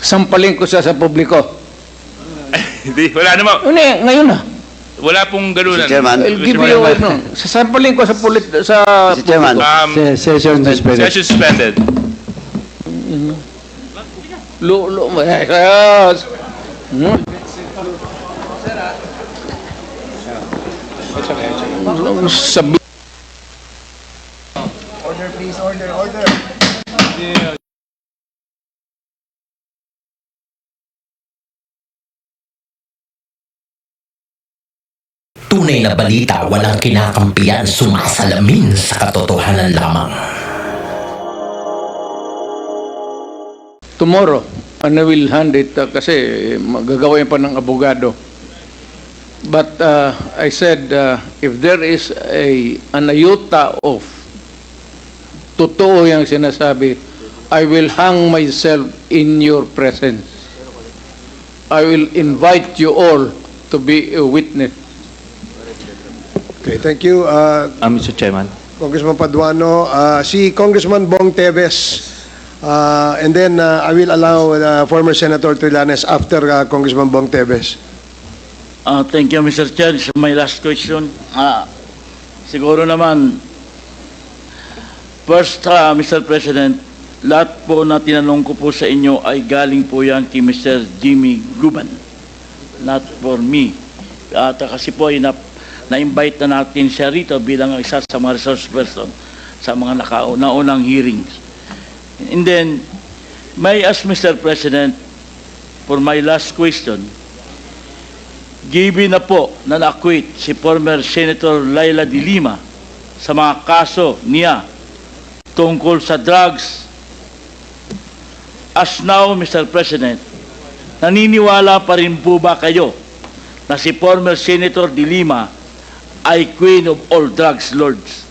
sampalin ko siya sa publiko. Hindi, wala naman. Hindi, ngayon na. Wala pong ganunan. Mr. Chairman. I'll give you, sasampalin ko sa Mr. Chairman. Session suspended. Session suspended. Yes. Sabi. Order please, order. Tunay na balita, walang kinakampiyan, sumasalamin sa katotohanan lamang. Tomorrow, and I will hand it kasi magagawin pa ng abogado. But I said, if there is an iota of totoo yung sinasabi, I will hang myself in your presence. I will invite you all to be a witness. Okay, thank you, Mr. Chairman. Congressman Paduano. Si Congressman Bong Teves, and then I will allow former Senator Trillanes after Congressman Bong Teves. Thank you, Mr. Chair. This is my last question. Siguro naman, first, Mr. President, lahat po na tinanong ko po sa inyo ay galing po yan kay Mr. Jimmy Guban. Not for me. Kasi po ay na-invite na natin siya rito bilang isa sa mga resource person sa mga naunang hearings. And then, may I ask Mr. President, for my last question, given na po na na-acquit si former Senator Laila de Lima sa mga kaso niya tungkol sa drugs, as now, Mr. President, naniniwala pa rin po ba kayo na si former Senator de Lima ay queen of all drugs lords?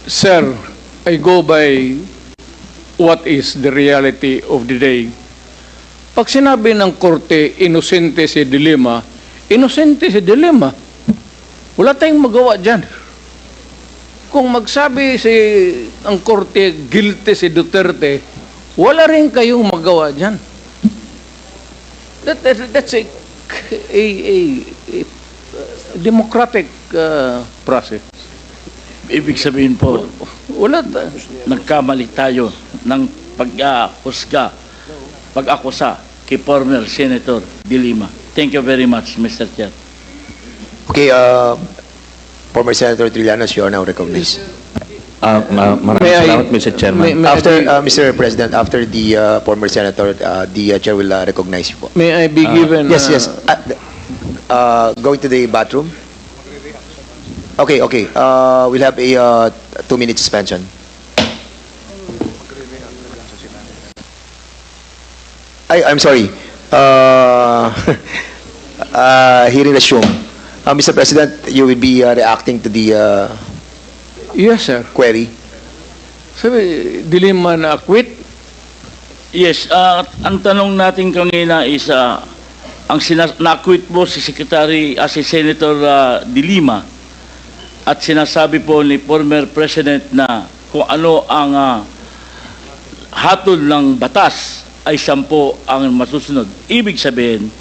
Sir, I go by what is the reality of the day. Pag sinabi ng korte, inosente si De Lima, inosente si De Lima. Wala tayong magawa dyan. Kung magsabi ang korte, guilty si Duterte, wala rin kayong magawa dyan. That's a democratic process. Ibig sabihin po, Wala. nagkamali tayo ng pag-akusa kay former Senator de Lima. Thank you very much, Mr. Chair. Okay, former Senator Trillanes, you are now recognized. Maraming salamat, Mr. Chairman. After, Mr. President, after the former Senator, the Chair will recognize you po. May I be given... Yes. Going to the bathroom? Okay. We'll have a 2-minute suspension. I'm sorry. Hearing resume. Mr. President, you will be reacting to the Yes, sir. query. Sabi, De Lima na acquit? Yes, ang tanong natin kanina is, na-acquit po si si Senator de Lima at sinasabi po ni former President na kung ano ang hatol ng batas ay 10 ang masusunod. Ibig sabihin,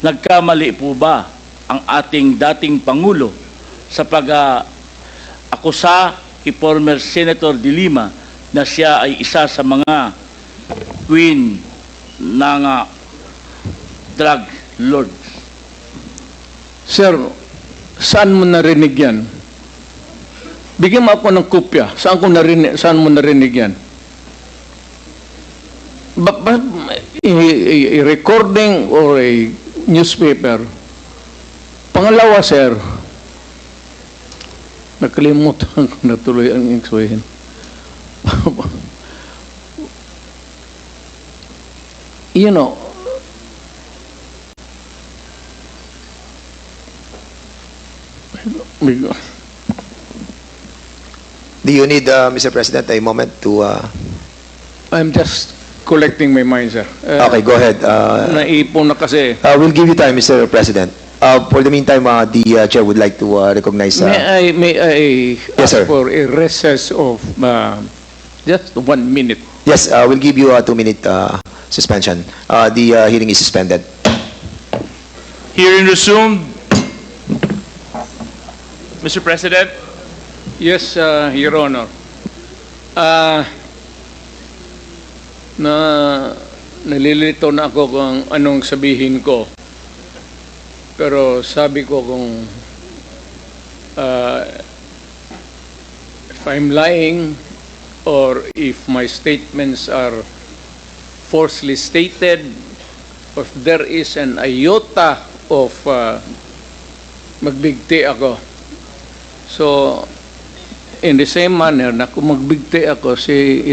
nagkamali po ba ang ating dating Pangulo sa pag-akusa kay former Senator de Lima na siya ay isa sa mga queen ng drug lords? Sir, saan mo narinig yan? Bigyan mo ako ng kopya. Saan mo narinig yan? A recording or a newspaper? Pangalawa, sir, nakalimutan ko na tuloy ang iksuhin. You know, Do you need, Mr. President, a moment to... I'm just collecting my mind, sir. Okay, go ahead. Naipon na kasi. We'll give you time, Mr. President. For the meantime, the Chair would like to recognize... May I Yes, ask sir. for a recess of just 1 minute? Yes, we'll give you a 2-minute suspension. The hearing is suspended. Hearing resumed. Mr. President, Yes, Your Honor. Nalilito na ako kung anong sabihin ko. Pero sabi ko kung if I'm lying or if my statements are falsely stated, or if there is an iota of magbigti ako. So, in the same manner na kung magbigti ako si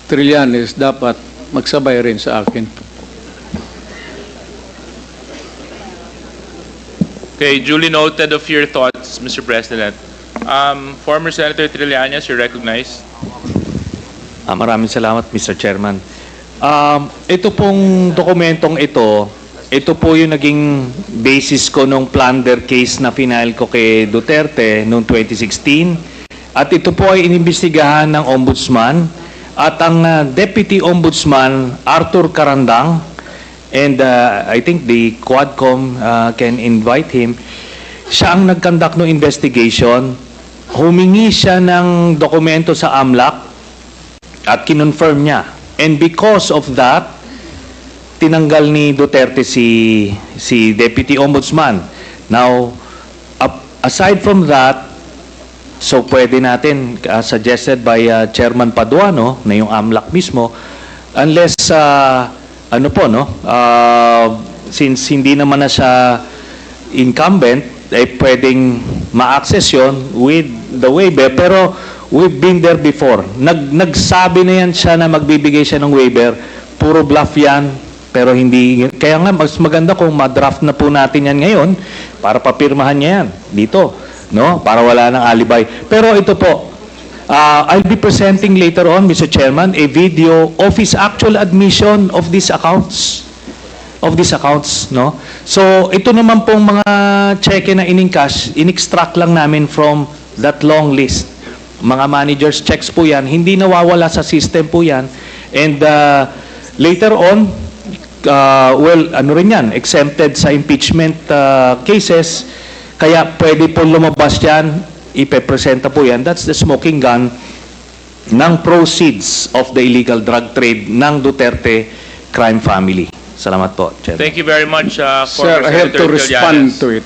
Trillanes, dapat magsabay rin sa akin. okay, duly noted of your thoughts, Mr. President. Former Senator Trillanes, you're recognized. Maraming salamat, Mr. Chairman. Ito pong dokumentong ito po yung naging basis ko nung plunder case na final ko kay Duterte noong 2016. At ito po ay inimbestigahan ng Ombudsman at ang Deputy Ombudsman Arthur Carandang, and I think the Quadcom can invite him. Siya ang nag-conduct ng investigation. Humingi siya ng dokumento sa AMLAC at kinonfirm niya. And because of that, tinanggal ni Duterte si Deputy Ombudsman. Now, aside from that, so pwede natin, suggested by Chairman Paduano, na yung AMLAC mismo, unless, since hindi naman na siya incumbent, pwedeng ma-access yun with the waiver. Pero we've been there before. Nagsabi na yan siya na magbibigay siya ng waiver. Puro bluff yan. Pero hindi, kaya nga mas maganda kung ma-draft na po natin yan ngayon para papirmahan niya yan dito, no? Para wala ng alibay. Pero ito po, I'll be presenting later on, Mr. Chairman, a video of his actual admission of these accounts. No? So, ito naman pong mga cheque na in-encash, in-extract lang namin from that long list. Mga managers checks po yan, hindi nawawala sa system po yan. And later on, exempted sa impeachment cases, kaya pwede po lumabas yan, ipepresenta po yan. That's the smoking gun ng proceeds of the illegal drug trade ng Duterte crime family. Salamat po, Chairman. Thank you very much, Sir, former I have Senator to respond Trillanes. to it.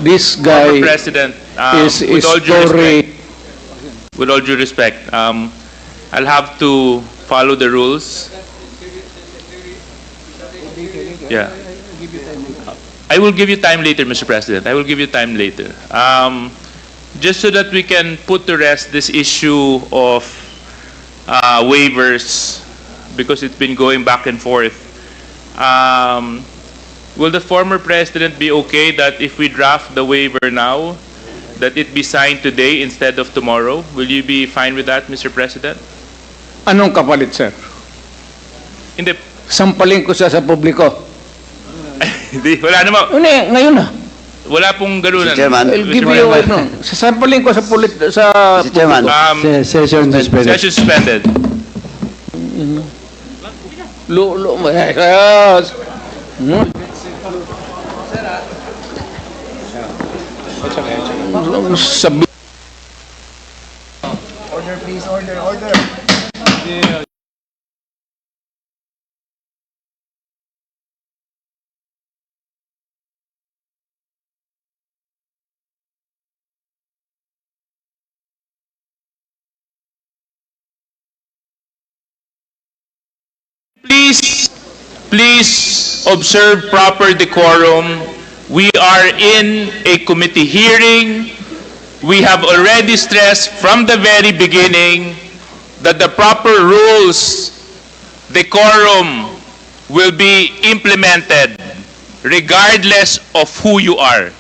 This Former guy President, is with all due story. respect, with all due respect, I'll have to follow the rules. Yeah. I will give you time later, Mr. President. I will give you time later. Just so that we can put to rest this issue of waivers, because it's been going back and forth. Will the former president be okay that if we draft the waiver now, that it be signed today instead of tomorrow? Will you be fine with that, Mr. President? Anong kapalit, sir? Hindi, Sampalin ko siya sa publiko. hindi, wala naman. Ngayon na. Wala pong galunan. I'll give you, sasampalin ko sa Mr. Chairman. publiko. Session suspended. Session suspended. Sabi Order, please. Order. Please observe proper decorum. We are in a committee hearing. We have already stressed from the very beginning that the proper rules, decorum, will be implemented regardless of who you are.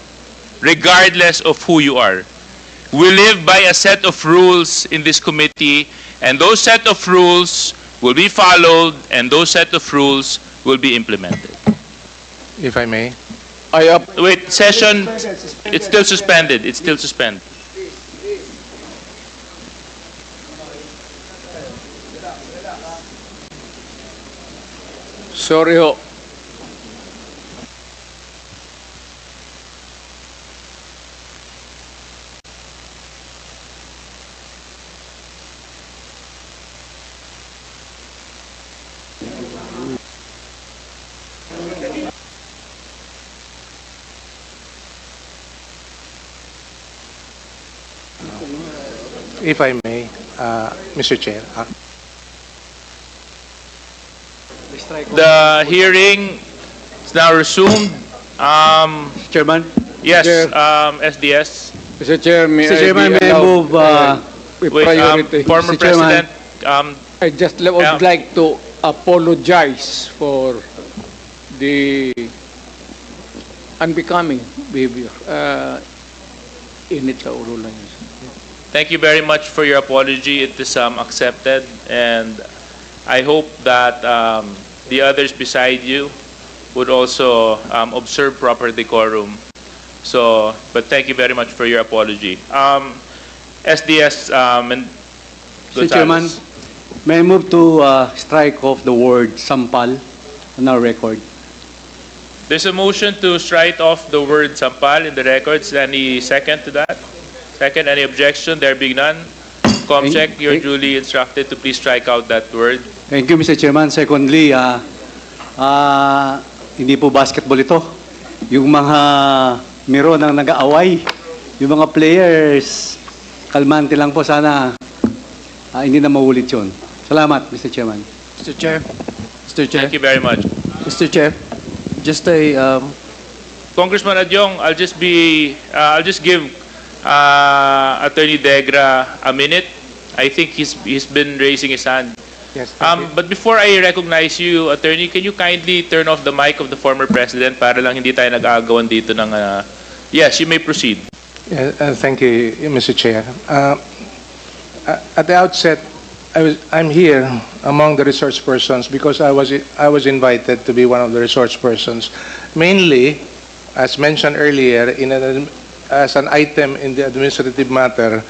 Regardless of who you are. We live by a set of rules in this committee, and those set of rules will be followed, and those set of rules will be implemented. If I may. Wait, session, it's still suspended. It's still suspended. Sorry ho. If I may, Mr. Chair. The hearing is now resumed. Chairman, Yes, Chair. SDS. Mr. Chair, may Mr. I Chairman, be may I allowed, move, with Wait, priority? former Mr. Chairman. President, I just would Yeah. like to apologize for the unbecoming behavior. Init sa ulo lang yun. thank you very much for your apology. It is accepted, and I hope that the others beside you would also observe proper decorum. So, but thank you very much for your apology. SDS and Mr. Chairman, Gonzales. may I move to strike off the word sampal on our record? There's a motion to strike off the word sampal in the records. Any second to that? Second, any objection? There being none. Comcheck, you're duly instructed to please strike out that word. Thank you, Mr. Chairman. Secondly, hindi po basketball ito. Yung mga miro nang nag-aaway, yung mga players, kalmante lang po sana. Hindi na maulit yun. Salamat, Mr. Chairman. Mr. Chair. Mr. Chair. Thank you very much. Mr. Chair. Just a Congressman Adyong, I'll just give Attorney Degra a minute. I think he's been raising his hand. yes. But before I recognize you, Attorney, can you kindly turn off the mic of the former president para lang hindi tayo nag-aagawan dito ng... Yes, you may proceed. Thank you, Mr. Chair. At the outset, I'm here among the resource persons because I was invited to be one of the resource persons, mainly, as mentioned earlier, as an item in the administrative matter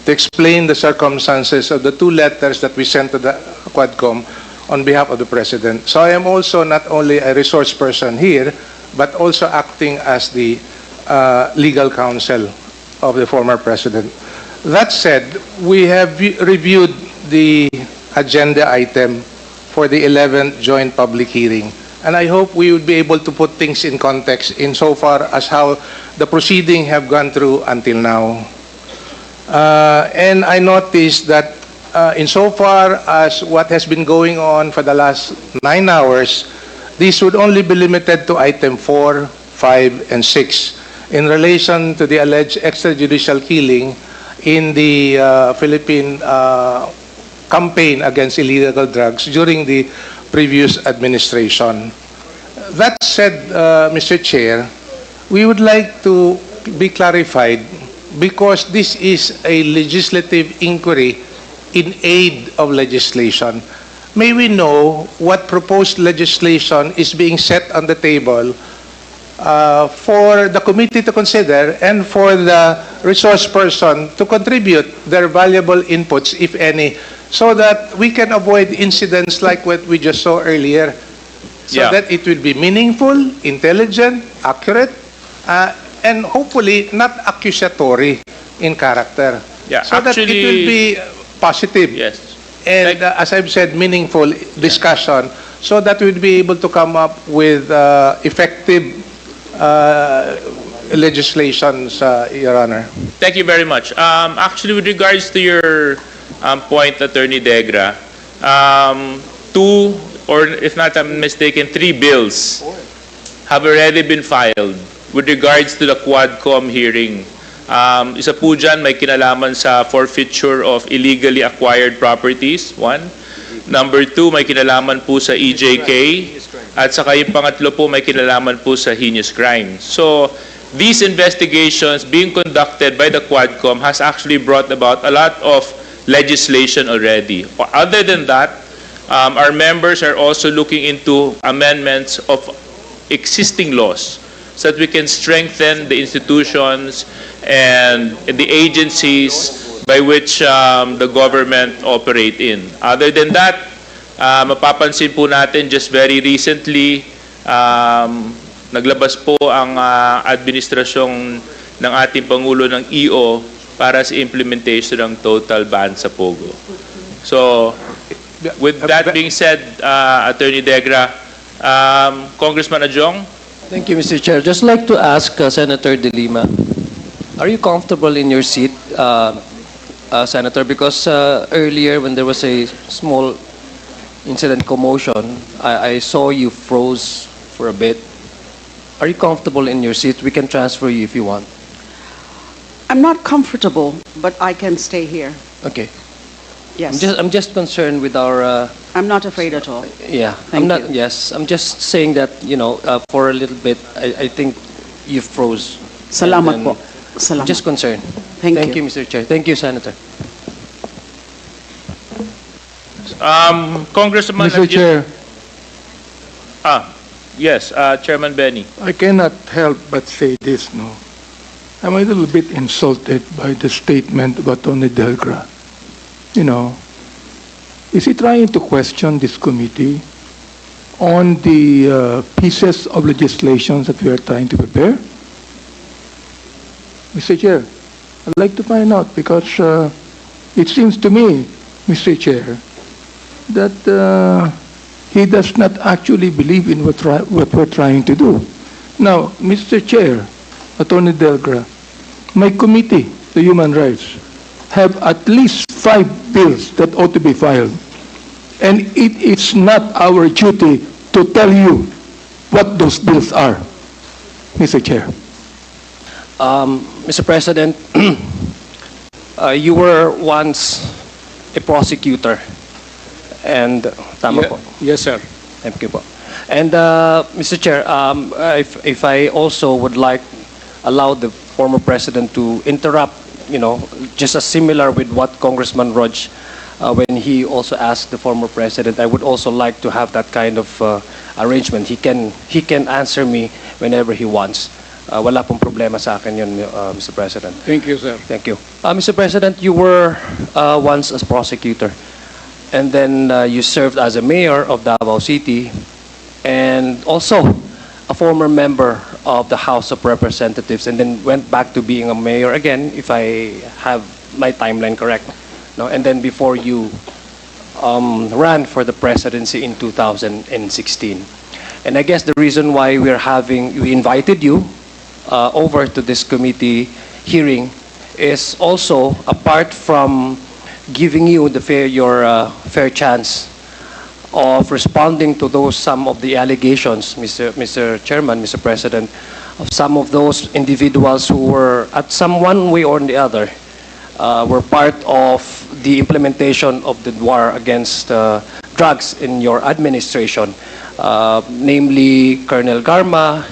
to explain the circumstances of the two letters that we sent to the Quadcom on behalf of the President. So I am also not only a resource person here, but also acting as the legal counsel of the former President. That said, we have reviewed the agenda item for the 11th joint public hearing. And I hope we would be able to put things in context insofar as how the proceeding have gone through until now. And I noticed that insofar as what has been going on for the last 9 hours, this would only be limited to item 4, 5, and 6 in relation to the alleged extrajudicial killing in the Philippine campaign against illegal drugs during the previous administration. That said, Mr. Chair, we would like to be clarified because this is a legislative inquiry in aid of legislation. May we know what proposed legislation is being set on the table for the committee to consider and for the resource person to contribute their valuable inputs, if any, so that we can avoid incidents like what we just saw earlier, so that it will be meaningful, intelligent, accurate, and hopefully not accusatory in character. Yeah, so that it will be positive. Yes. And as I've said, meaningful discussion, so that we'll be able to come up with effective legislations, Your Honor. Thank you very much. Actually, with regards to your point, Attorney Degra, 2, or if not I'm mistaken, 3 bills have already been filed with regards to the Quadcom hearing. Isa po dyan, may kinalaman sa forfeiture of illegally acquired properties, 1. Number 2, may kinalaman po sa EJK. At saka yung pangatlo po, may kinalaman po sa heinous crime. So, these investigations being conducted by the Quadcom has actually brought about a lot of legislation already. Other than that, our members are also looking into amendments of existing laws so that we can strengthen the institutions and the agencies by which the government operate in. Other than that, mapapansin po natin just very recently, naglabas po ang administrasyong ng ating Pangulo ng EO para sa implementation ng total ban sa Pogo. So, with that being said, Attorney Degra, Congressman Adjong? Thank you, Mr. Chair. Just like to ask Senator De Lima, are you comfortable in your seat, Senator? Because earlier when there was a small incident commotion, I saw you froze for a bit. Are you comfortable in your seat? We can transfer you if you want. I'm not comfortable, but I can stay here. Okay. Yes. I'm just concerned with our. I'm not afraid at all. Yeah. Thank I'm not. you. Yes. I'm just saying that for a little bit, I think you froze. Salamat And po. Salamat. Just concerned. Thank you. Mr. Chair. Thank you, Senator. Congressman Mr. Chair, yes, Chairman Benny. I cannot help but say this, no. I'm a little bit insulted by the statement of Attorney Delgra. You know, is he trying to question this committee on the pieces of legislation that we are trying to prepare? Mr. Chair, I'd like to find out because it seems to me, Mr. Chair, that he does not actually believe in what we're trying to do. Now, Mr. Chair, Attorney Delgra, my committee, the Human Rights, have at least 5 bills that ought to be filed. And it is not our duty to tell you what those bills are, Mr. Chair. Mr. President, you were once a prosecutor. And tama po. Yes, sir. Thank you po. And Mr. Chair, if I also would like allow the former president to interrupt, just as similar with what Congressman Rog, when he also asked the former president, I would also like to have that kind of arrangement. He can answer me whenever he wants. Wala pong problema sa akin yun, Mr. President. Thank you, sir. Thank you. Mr. President, you were once a prosecutor. And then you served as a mayor of Davao City and also a former member of the House of Representatives, and then went back to being a mayor again, if I have my timeline correct. No? And then before you ran for the presidency in 2016. And I guess the reason why we invited you over to this committee hearing is also, apart from giving you your fair chance of responding to some of the allegations, Mr. Chairman, Mr. President, of some of those individuals who were, at some one way or the other, were part of the implementation of the war against drugs in your administration, namely Colonel Garma,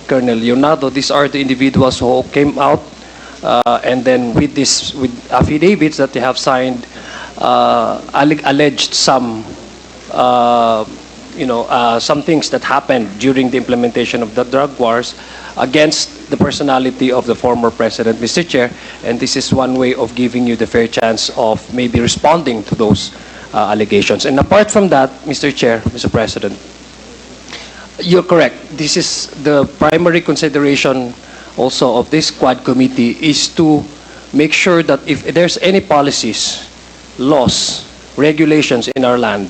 Colonel Leonardo. These are the individuals who came out and then with affidavits that they have signed, alleged some things that happened during the implementation of the drug wars against the personality of the former president, Mr. Chair, and this is one way of giving you the fair chance of maybe responding to those allegations. And apart from that, Mr. Chair, Mr. President, you're correct. This is the primary consideration also of this Quad Committee, is to make sure that if there's any policies, laws, regulations in our land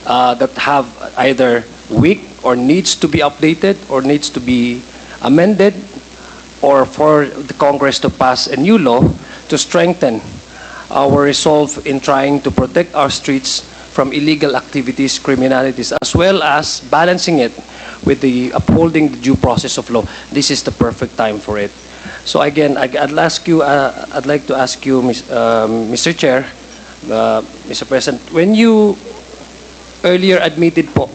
that have either weak or needs to be updated or needs to be amended, or for the Congress to pass a new law to strengthen our resolve in trying to protect our streets from illegal activities, criminalities, as well as balancing it with the upholding the due process of law. This is the perfect time for it. So again, I'd like to ask you, Mr. Chair, Mr. President, when you earlier admitted po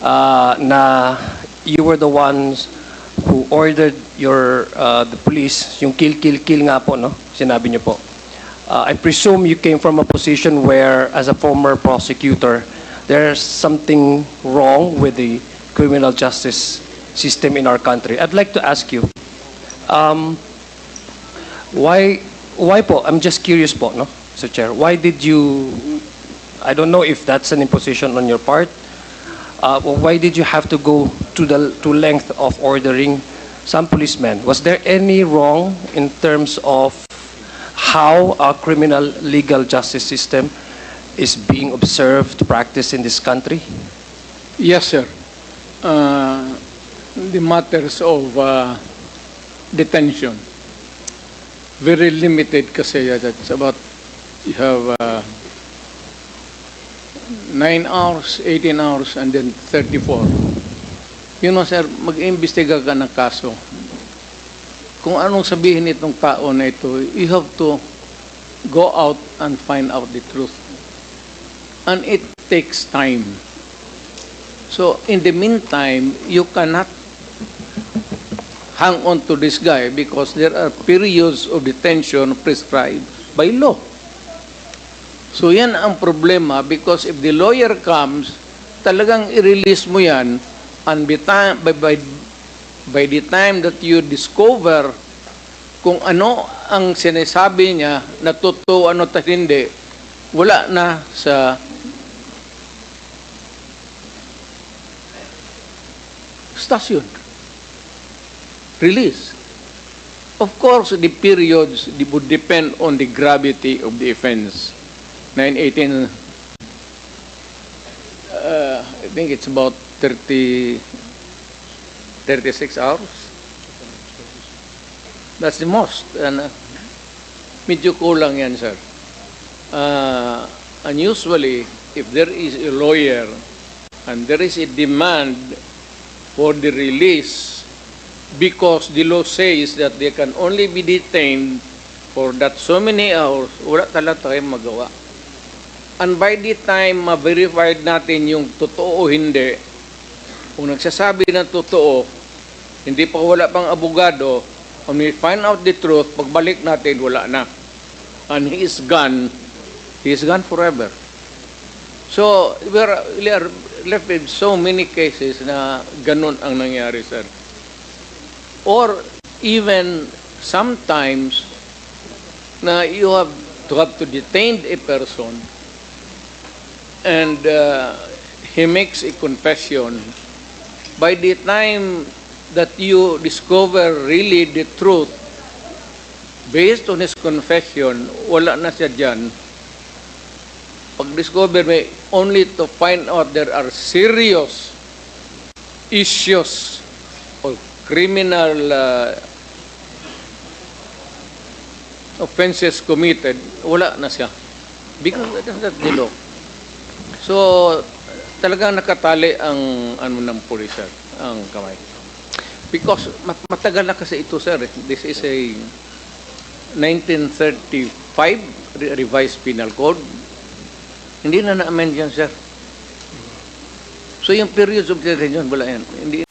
na you were the ones who ordered the police, yung kill nga po, no? Sinabi niyo po. I presume you came from a position where, as a former prosecutor, there's something wrong with the criminal justice system in our country. I'd like to ask you, why why po? I'm just curious po, no, Mr. Chair. Why did you, I don't know if that's an imposition on your part, why did you have to go to length of ordering some policemen? Was there any wrong in terms of how our criminal legal justice system is being observed, practiced in this country? Yes, sir. The matters of detention, very limited kasi. That's about, you have 9 hours, 18 hours, and then 34. You know, sir, mag-imbestiga ka ng kaso. Kung anong sabihin itong tao na ito, you have to go out and find out the truth. And it takes time. So, in the meantime, you cannot hang on to this guy because there are periods of detention prescribed by law. So, yan ang problema because if the lawyer comes, talagang i-release mo yan, and by the time that you discover kung ano ang sinasabi niya na totoo, ano at hindi, wala na sa stasyon. Release. Of course, the periods would depend on the gravity of the offense. 918, I think it's about 36 hours. That's the most. And medyo kulang yan, sir. And usually, if there is a lawyer and there is a demand for the release because the law says that they can only be detained for that so many hours, wala talaga tayong magawa. And by the time ma-verified natin yung totoo o hindi, kung nagsasabi ng totoo, hindi pa wala pang abogado, when we find out the truth, pagbalik natin, wala na. And he is gone forever. So, we are left with so many cases na ganun ang nangyari, sir. Or even sometimes na you have to detain a person and he makes a confession. By the time that you discover really the truth, based on his confession, wala na siya dyan. Pag-discover may only to find out there are serious issues or criminal offenses committed, wala na siya. Because that's the law. So, talagang nakatali ang ng pulis, sir, ang kamay. Because matagal na kasi ito, sir. This is a 1935 revised penal code. Hindi na na-amend yan, sir. So yung periods of detention, wala yan. Hindi